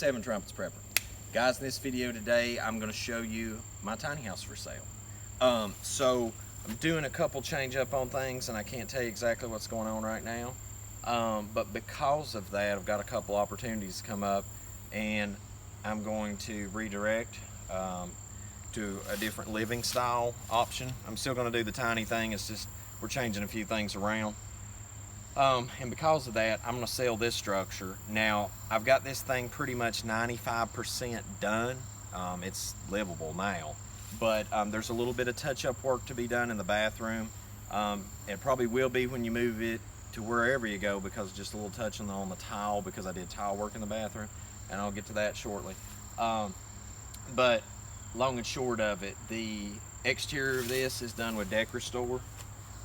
Seven Trumpets Prepper. Guys, in this video today, I'm going to show you my tiny house for sale. So I'm doing a couple change up on things, and I can't tell you exactly what's going on right now. But because of that, I've got a couple opportunities to come up, and I'm going to redirect to a different living style option. I'm still going to do the tiny thing. It's just we're changing a few things around. And because of that, I'm going to sell this structure. Now, I've got this thing pretty much 95% done. It's livable now, but there's a little bit of touch-up work to be done in the bathroom. It probably will be when you move it to wherever you go, because just a little touching on the tile, because I did tile work in the bathroom, and I'll get to that shortly. But long and short of it, the exterior of this is done with Deck Restore.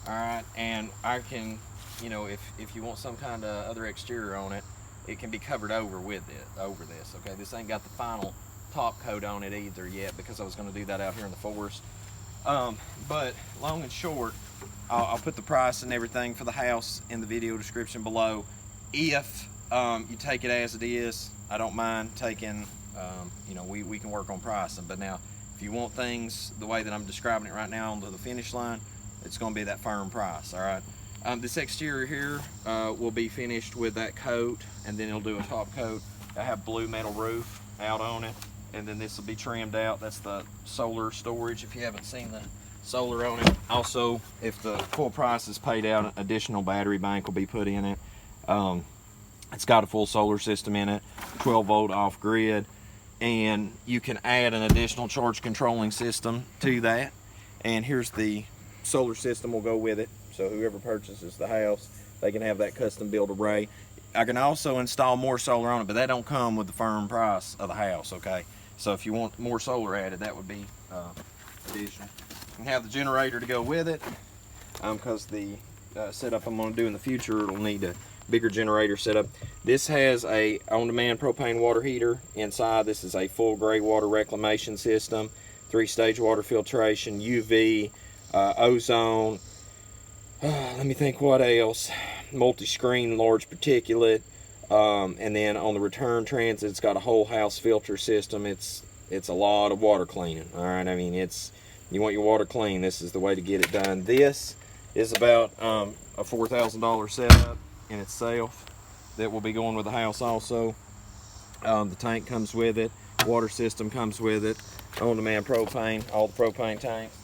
All right, and I can, you know, if you want some kind of other exterior on it, it can be covered over with it, over this. Okay, this ain't got the final top coat on it either yet, because I was going to do that out here in the forest. But long and short, I'll put the price and everything for the house in the video description below. If you take it as it is, I don't mind taking, you know, we can work on pricing. But now, if you want things the way that I'm describing it right now onto the finish line, it's going to be that firm price. All right. This exterior here will be finished with that coat, and then it'll do a top coat. I have blue metal roof out on it, and then this will be trimmed out. That's the solar storage, if you haven't seen the solar on it. Also, if the full price is paid out, an additional battery bank will be put in it. It's got a full solar system in it, 12 volt off grid, and you can add an additional charge controlling system to that. And here's the solar system will go with it. So whoever purchases the house, they can have that custom built array. I can also install more solar on it, but that don't come with the firm price of the house, okay? So if you want more solar added, that would be additional. You can have the generator to go with it, because the setup I'm going to do in the future, it'll need a bigger generator setup. This has a on-demand propane water heater inside. This is a full gray water reclamation system, 3-stage water filtration, UV, ozone. Let me think what else. Multi-screen large particulate, and then on the return transit, it's got a whole house filter system. It's a lot of water cleaning. All right, I mean, you want your water clean, this is the way to get it done. This is about a $4,000 setup in itself that will be going with the house also. The tank comes with it, water system comes with it, on-demand propane, all the propane tanks.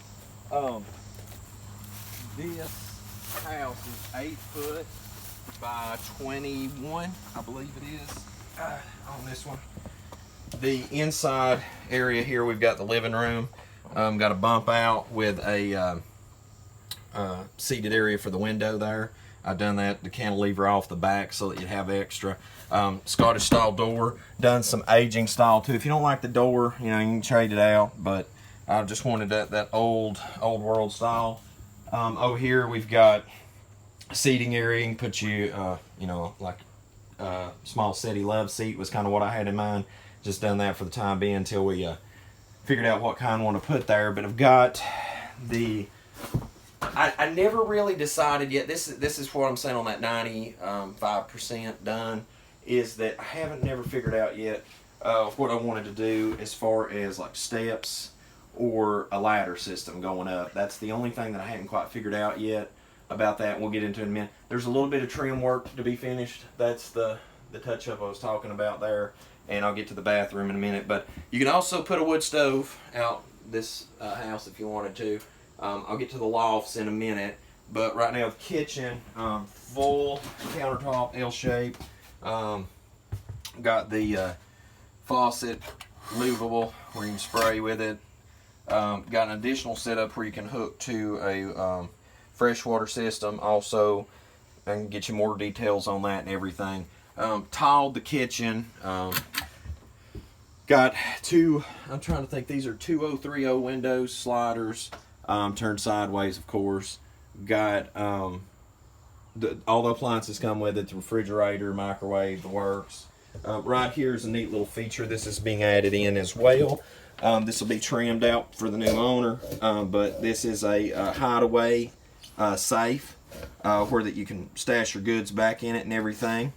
This house is 8 foot by 21, I believe it is, on this one. The inside area here, we've got the living room, got a bump out with a seated area for the window there. I've done that, the cantilever off the back so that you have extra. Scottish style door, done some aging style too. If you don't like the door, you know, you can trade it out, but I just wanted that old world style. Over here we've got a seating area. You can put you know, like small settee love seat was kind of what I had in mind. Just done that for the time being until we figured out what kind I want to put there. But I've got the I never really decided yet. This is what I'm saying on that 95% done, is that I haven't never figured out yet what I wanted to do as far as like steps or a ladder system going up. That's the only thing that I haven't quite figured out yet about that, and we'll get into it in a minute. There's a little bit of trim work to be finished. That's the touch-up I was talking about there, and I'll get to the bathroom in a minute. But you can also put a wood stove out this house if you wanted to. I'll get to the lofts in a minute, but right now the kitchen, full countertop, L-shape. Got the faucet movable where you can spray with it. Got an additional setup where you can hook to a freshwater system. Also, I can get you more details on that and everything. Tiled the kitchen. Got two, I'm trying to think, these are 2030 windows, sliders, turned sideways, of course. Got all the appliances come with it, the refrigerator, microwave, the works. Right here is a neat little feature. This is being added in as well. This will be trimmed out for the new owner, but this is a hideaway safe where that you can stash your goods back in it and everything.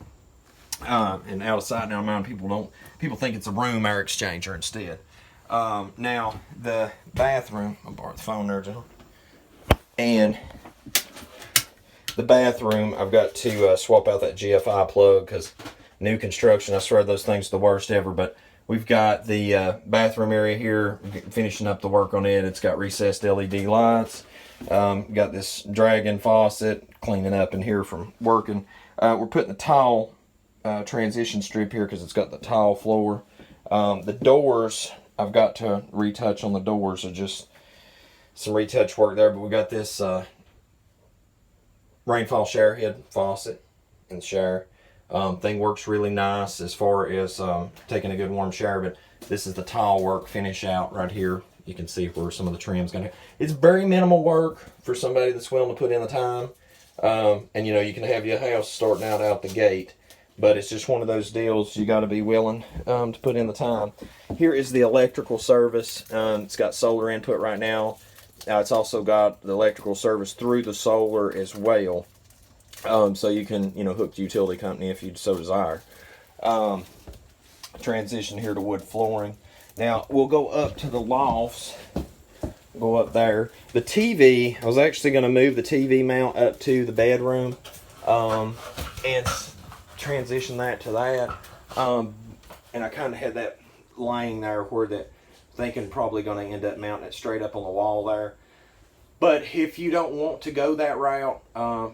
And out of sight, out of mind. People think it's a room air exchanger instead. Now the bathroom, I'll borrow the phone there, John. And the bathroom, I've got to swap out that GFI plug because new construction, I swear those things are the worst ever. But we've got the bathroom area here, finishing up the work on it. It's got recessed LED lights. Got this dragon faucet, cleaning up in here from working. We're putting a tile transition strip here because it's got the tile floor. The doors, I've got to retouch on the doors, or just some retouch work there. But we got this rainfall shower head faucet in the shower. Thing works really nice as far as taking a good warm shower. But this is the tile work finish out right here. You can see where some of the trim's going to. It's very minimal work for somebody that's willing to put in the time. And you know, you can have your house starting out the gate. But it's just one of those deals you got to be willing to put in the time. Here is the electrical service. It's got solar input right now. It's also got the electrical service through the solar as well. So you can, you know, hook the utility company if you so desire. Transition here to wood flooring. Now we'll go up to the lofts. Go up there. The TV, I was actually going to move the TV mount up to the bedroom. And transition that to that, and I kind of had that laying there where that thinking probably going to end up mounting it straight up on the wall there. But if you don't want to go that route,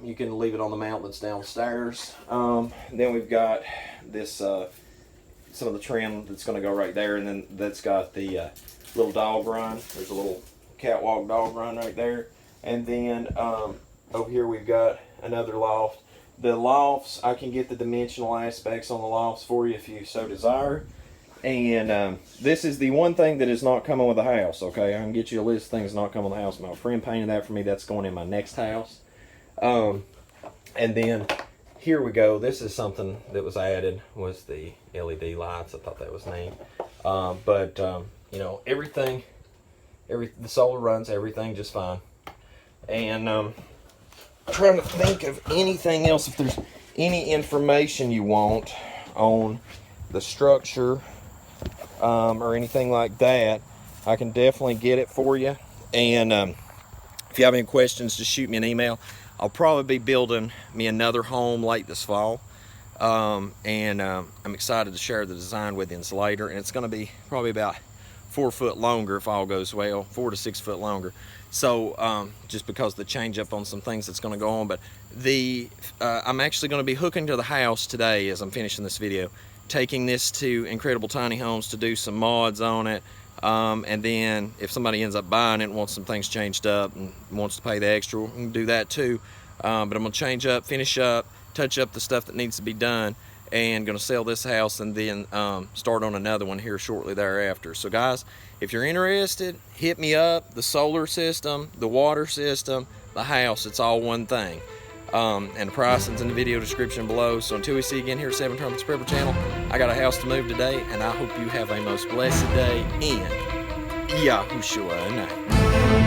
you can leave it on the mount that's downstairs. Then we've got this some of the trim that's going to go right there, and then that's got the little dog run. There's a little catwalk dog run right there, and then over here we've got another loft. The lofts, I can get the dimensional aspects on the lofts for you if you so desire. And this is the one thing that is not coming with the house, okay? I can get you a list of things not coming with the house. My friend painted that for me. That's going in my next house. And then here we go. This is something that was added, was the LED lights. I thought that was neat. You know, the solar runs everything just fine. And trying to think of anything else, if there's any information you want on the structure or anything like that, I can definitely get it for you. And if you have any questions, just shoot me an email. I'll probably be building me another home late this fall, and I'm excited to share the design with you later. And it's going to be probably about 4 foot longer if all goes well, 4 to 6 foot longer. So just because the change up on some things that's going to go on. But I'm actually going to be hooking to the house today as I'm finishing this video, taking this to Incredible Tiny Homes to do some mods on it. And then if somebody ends up buying it and wants some things changed up and wants to pay the extra, we can do that too. But I'm going to change up, finish up, touch up the stuff that needs to be done, and going to sell this house and then start on another one here shortly thereafter. So guys, if you're interested, hit me up. The solar system, the water system, the house, it's all one thing. And the pricing's in the video description below. So until we see you again here at 7 Trumpets Prepper Channel, I got a house to move today, and I hope you have a most blessed day in Yahushua name.